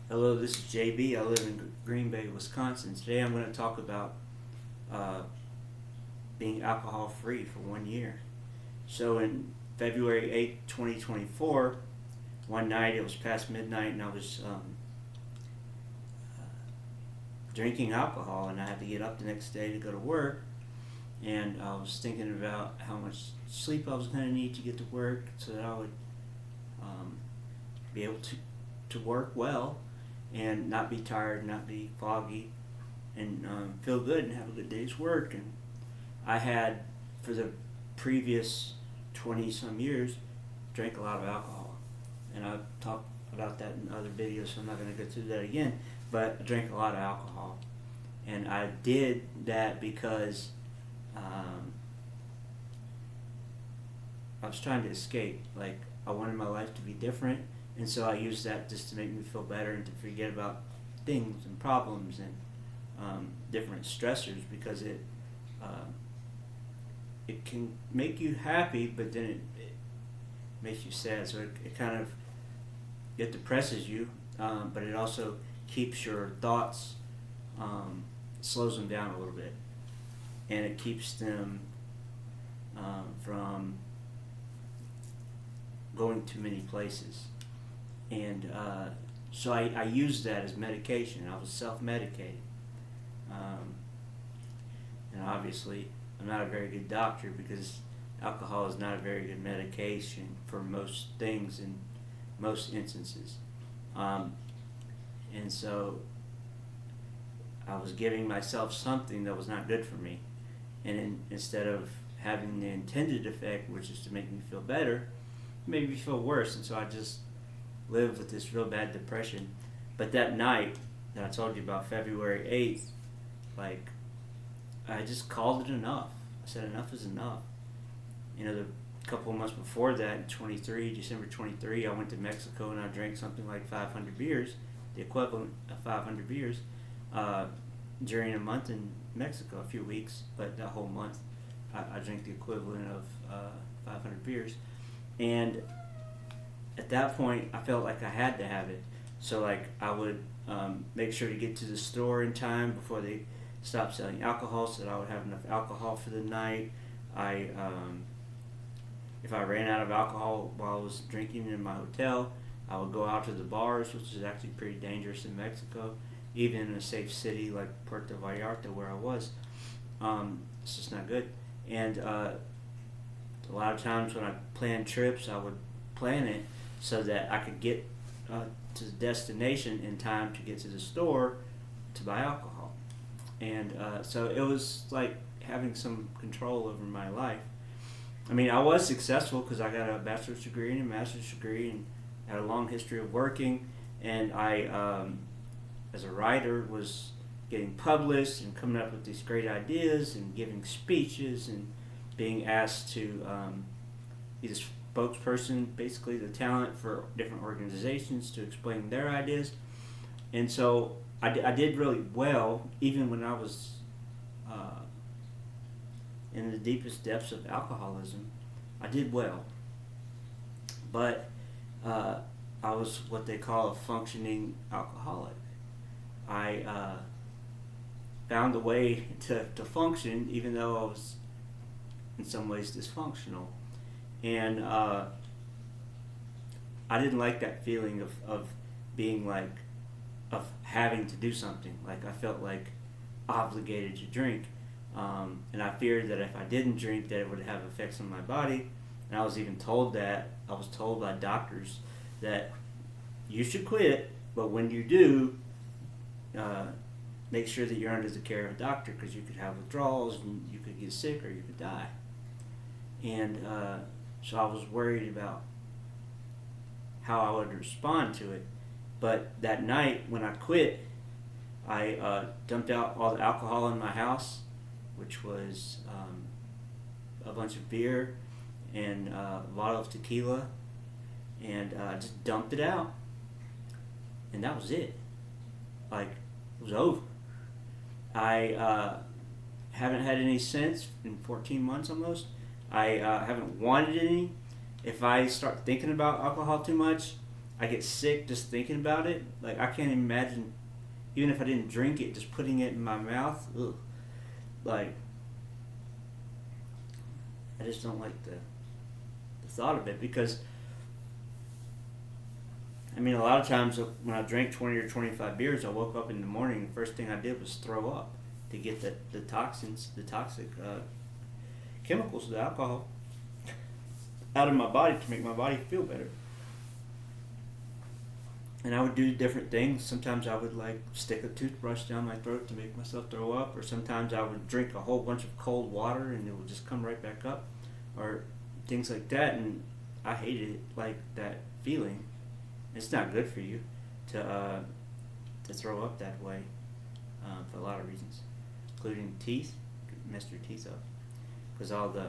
Hello, this is JB. I live in Green Bay, Wisconsin. Today I'm going to talk about uh, being alcohol free for 1 year. So, in February 8th, 2024, one night it was past midnight and I was drinking alcohol, and I had to get up the next day to go to work. And I was thinking about how much sleep I was going to need to get to work so that I would um, be able to work well and not be tired, not be foggy, and feel good and have a good day's work. And I had, for the previous 20 some years, drank a lot of alcohol. And I've talked about that in other videos, so I'm not going to go through that again. But I drank a lot of alcohol. And I did that because um, I was trying to escape. Like, I wanted my life to be different, and so I used that just to make me feel better and to forget about things and problems and different stressors, because um, it can make you happy, but then it makes you sad. So it kind of it depresses you, but it also keeps your thoughts, slows them down a little bit, and it keeps them from going to many places. And so I used that as medication. I was self-medicating. Um, and obviously, I'm not a very good doctor, because alcohol is not a very good medication for most things in most instances. Um, and so I was giving myself something that was not good for me. And instead of having the intended effect, which is to make me feel better, it made me feel worse. And so I just lived with this real bad depression. But that night that I told you about, February 8th, like, I just called it enough. I said enough is enough. The couple of months before that, in December 23, I went to Mexico and I drank something like 500 beers, the equivalent of 500 beers, during a month in Mexico, a few weeks, but that whole month I drank the equivalent of 500 beers. And at that point, I felt like I had to have it. So, like, I would make sure to get to the store in time before they stopped selling alcohol, so that I would have enough alcohol for the night. If I ran out of alcohol while I was drinking in my hotel, I would go out to the bars, which is actually pretty dangerous in Mexico, even in a safe city like Puerto Vallarta, where I was. It's just not good. And a lot of times when I planned trips, I would plan it so that I could get to the destination in time to get to the store to buy alcohol. And so it was like having some control over my life. I mean, I was successful because I got a bachelor's degree and a master's degree and had a long history of working. And I, as a writer, was getting published and coming up with these great ideas and giving speeches and being asked to be the spokesperson, basically the talent for different organizations to explain their ideas. And so I did really well, even when I was in the deepest depths of alcoholism. I did well. But I was what they call a functioning alcoholic. I found a way to function, even though I was in some ways dysfunctional. And I didn't like that feeling of being like, of having to do something. Like, I felt like obligated to drink. And I feared that if I didn't drink, that it would have effects on my body. And I was even told that, I was told by doctors that you should quit, but when you do, make sure that you're under the care of a doctor, because you could have withdrawals and you could get sick or you could die. And so I was worried about how I would respond to it. But that night when I quit, I dumped out all the alcohol in my house, which was a bunch of beer and a bottle of tequila, and just dumped it out. And that was it. Like, it was over. I haven't had any since, in 14 months almost. I haven't wanted any. If I start thinking about alcohol too much, I get sick just thinking about it. Like I can't imagine, even if I didn't drink it, just putting it in my mouth. Ugh. Like I just don't like the thought of it because I mean a lot of times when I drank 20 or 25 beers, I woke up in the morning and the first thing I did was throw up to get the toxins, the toxic chemicals, the alcohol out of my body to make my body feel better. And I would do different things. Sometimes I would like stick a toothbrush down my throat to make myself throw up, or sometimes I would drink a whole bunch of cold water and it would just come right back up, or things like that. And I hated it, like that feeling. It's not good for you to throw up that way for a lot of reasons, including teeth. Could mess your teeth up because all the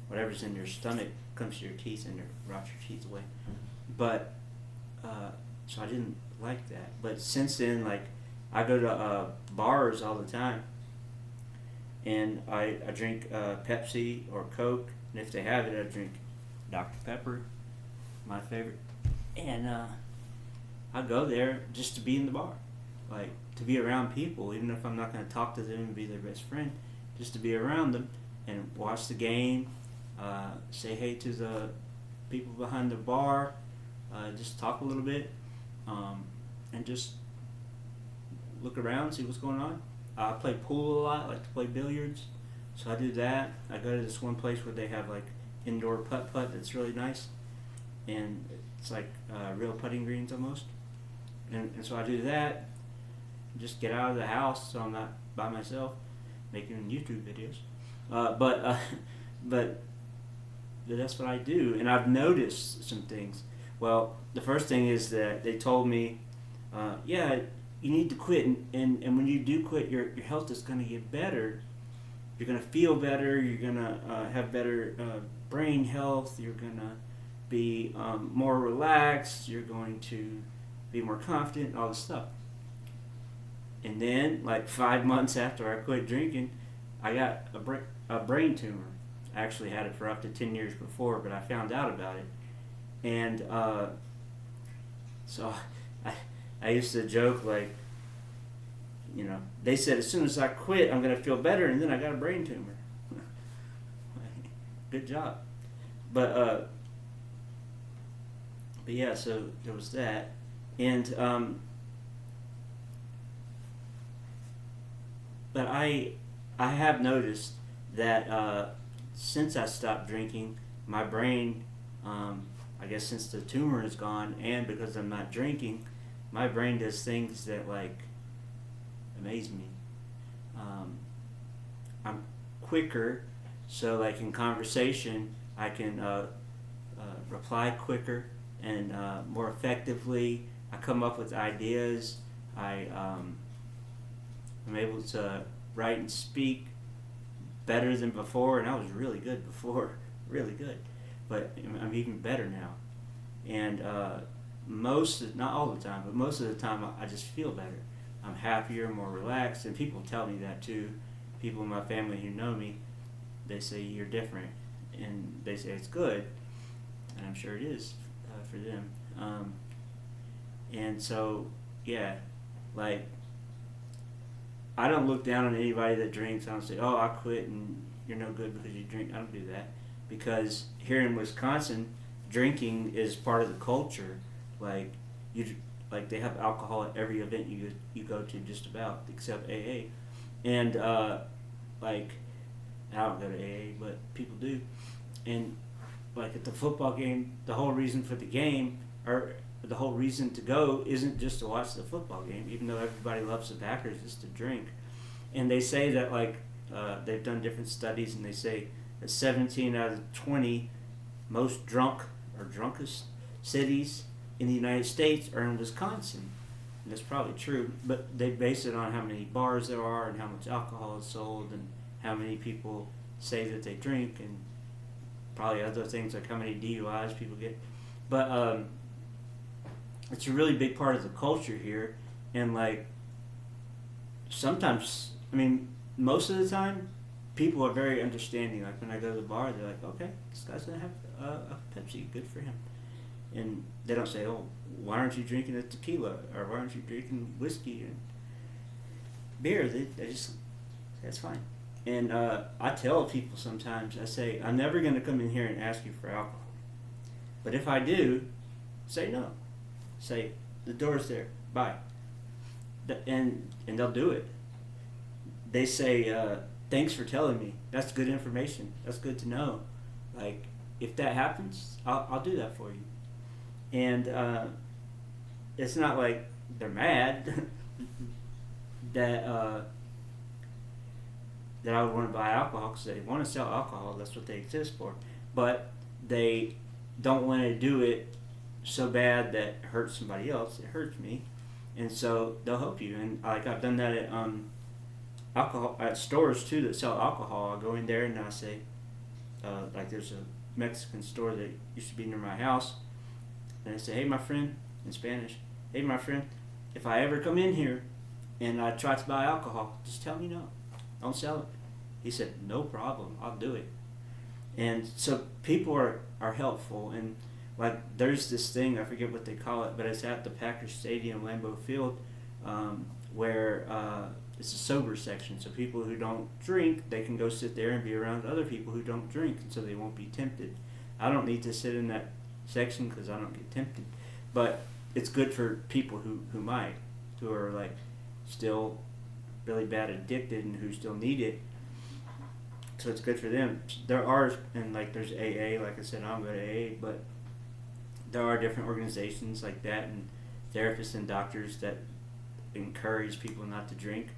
whatever's in your stomach comes to your teeth and it rots your teeth away. But so I didn't like that. But since then, like I go to bars all the time, and I drink Pepsi or Coke, and if they have it, I drink Dr. Pepper, my favorite. And I go there just to be in the bar, like to be around people, even if I'm not going to talk to them and be their best friend, just to be around them and watch the game, say hey to the people behind the bar, just talk a little bit, and just look around, see what's going on. I play pool a lot, like to play billiards, so I do that. I go to this one place where they have like indoor putt-putt that's really nice, and it's like real putting greens almost. And so I do that, just get out of the house so I'm not by myself making YouTube videos. But that's what I do, and I've noticed some things. Well, the first thing is that they told me, yeah, you need to quit, and when you do quit, your health is going to get better. You're going to feel better. You're going to have better brain health. You're going to be more relaxed. You're going to be more confident, all this stuff. And then, like 5 months after I quit drinking, I got a brain tumor. I actually had it for up to 10 years before, but I found out about it. And so I used to joke, like, you know, they said as soon as I quit, I'm going to feel better, and then I got a brain tumor. Good job. But yeah, so there was that. And but I have noticed that since I stopped drinking, my brain, I guess since the tumor is gone and because I'm not drinking, my brain does things that like amaze me. I'm quicker, so like in conversation, I can reply quicker and more effectively. I come up with ideas. I'm able to write and speak better than before, and I was really good before, really good. But I'm even better now. And not all the time, but most of the time I just feel better. I'm happier, more relaxed, and people tell me that too. People in my family who know me, they say you're different, and they say it's good, and I'm sure it is for them. And so, yeah, like, I don't look down on anybody that drinks. I don't say, oh, I quit and you're no good because you drink. I don't do that. Because here in Wisconsin, drinking is part of the culture. Like, they have alcohol at every event you go to just about, except AA. And, like, I don't go to AA, but people do. And, like, at the football game, the whole reason for the game, or the whole reason to go isn't just to watch the football game, even though everybody loves the Packers, is to drink. And they say that, like, they've done different studies, and they say that 17 out of 20 most drunk or drunkest cities in the United States are in Wisconsin. And that's probably true, but they base it on how many bars there are and how much alcohol is sold and how many people say that they drink, and probably other things like how many DUIs people get. But it's a really big part of the culture here, and like sometimes, I mean, most of the time, people are very understanding. Like when I go to the bar, they're like, okay, this guy's gonna have a Pepsi, good for him. And they don't say, oh, why aren't you drinking a tequila, or why aren't you drinking whiskey and beer? They just, that's fine. And I tell people sometimes, I say, I'm never going to come in here and ask you for alcohol. But if I do, say no. Say, the door's there, bye. And they'll do it. They say, thanks for telling me. That's good information. That's good to know. Like, if that happens, I'll do that for you. And it's not like they're mad that that I would want to buy alcohol, because they want to sell alcohol. That's what they exist for. But they don't want to do it so bad that it hurts somebody else. It hurts me, and so they'll help you. And like, I've done that at alcohol at stores too that sell alcohol. I go in there and I say, like, there's a Mexican store that used to be near my house, and I say, hey, my friend, in Spanish, hey, my friend, if I ever come in here and I try to buy alcohol, just tell me no. Don't sell it. He said, no problem, I'll do it. And so people are helpful. And like, there's this thing, I forget what they call it, but it's at the Packers Stadium, Lambeau Field, where it's a sober section. So people who don't drink, they can go sit there and be around other people who don't drink, and so they won't be tempted. I don't need to sit in that section because I don't get tempted. But it's good for people who might, who are like still really bad addicted and who still need it. So it's good for them. There are, and like, there's AA, like I said, I don't go to AA, but there are different organizations like that, and therapists and doctors that encourage people not to drink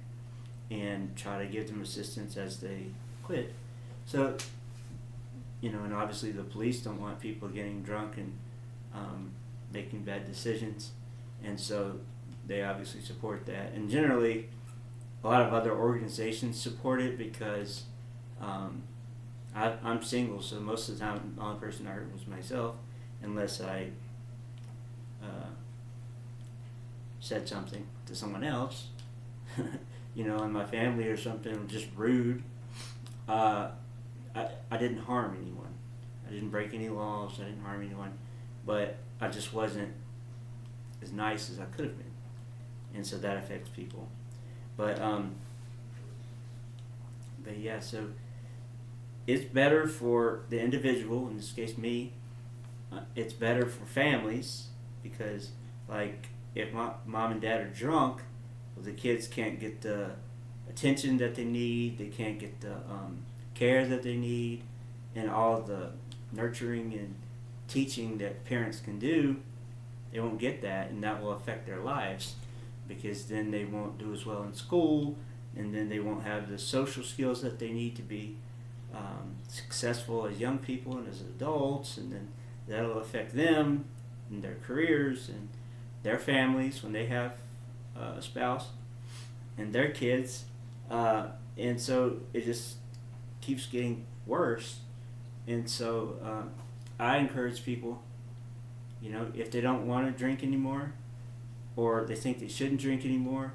and try to give them assistance as they quit. So, and obviously the police don't want people getting drunk and making bad decisions, and so they obviously support that. And generally, a lot of other organizations support it because I'm single, so most of the time the only person I hurt was myself, unless I said something to someone else, in my family or something, just rude. I didn't harm anyone. I didn't break any laws. I didn't harm anyone, but I just wasn't as nice as I could have been, and so that affects people. But yeah, so it's better for the individual, in this case me. It's better for families, because, like, if mom and dad are drunk, well, the kids can't get the attention that they need. They can't get the care that they need, and all the nurturing and teaching that parents can do. They won't get that, and that will affect their lives, because then they won't do as well in school, and then they won't have the social skills that they need to be successful as young people and as adults, and then that'll affect them and their careers and their families when they have a spouse and their kids, and so it just keeps getting worse. And so I encourage people, if they don't want to drink anymore, or they think they shouldn't drink anymore,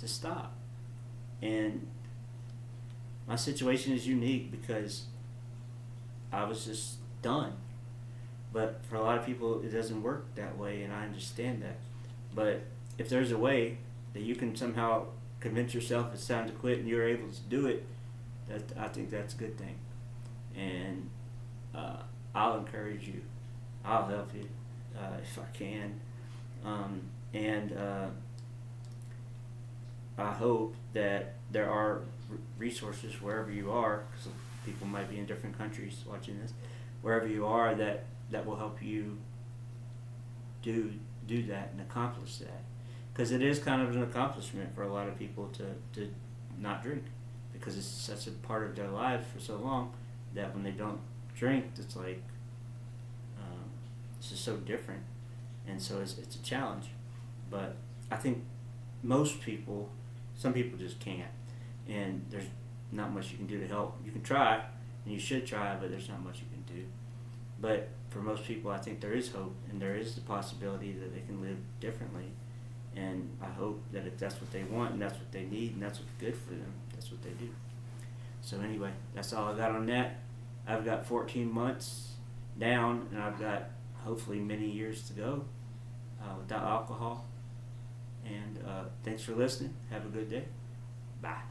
to stop. And my situation is unique because I was just done. But for a lot of people, it doesn't work that way, and I understand that. But if there's a way that you can somehow convince yourself it's time to quit and you're able to do it, I think that's a good thing. And I'll encourage you. I'll help you if I can. And I hope that there are resources wherever you are, because people might be in different countries watching this, wherever you are, that will help you do that and accomplish that. Because it is kind of an accomplishment for a lot of people to not drink, because it's such a part of their lives for so long that when they don't drink, it's like it's just so different, and so it's a challenge. But I think most people, some people just can't, and there's not much you can do to help. You can try, and you should try, but there's not much you can do. But for most people, I think there is hope, and there is the possibility that they can live differently. And I hope that if that's what they want, and that's what they need, and that's what's good for them, that's what they do. So anyway, that's all I got on that. I've got 14 months down, and I've got hopefully many years to go without alcohol. And thanks for listening. Have a good day. Bye.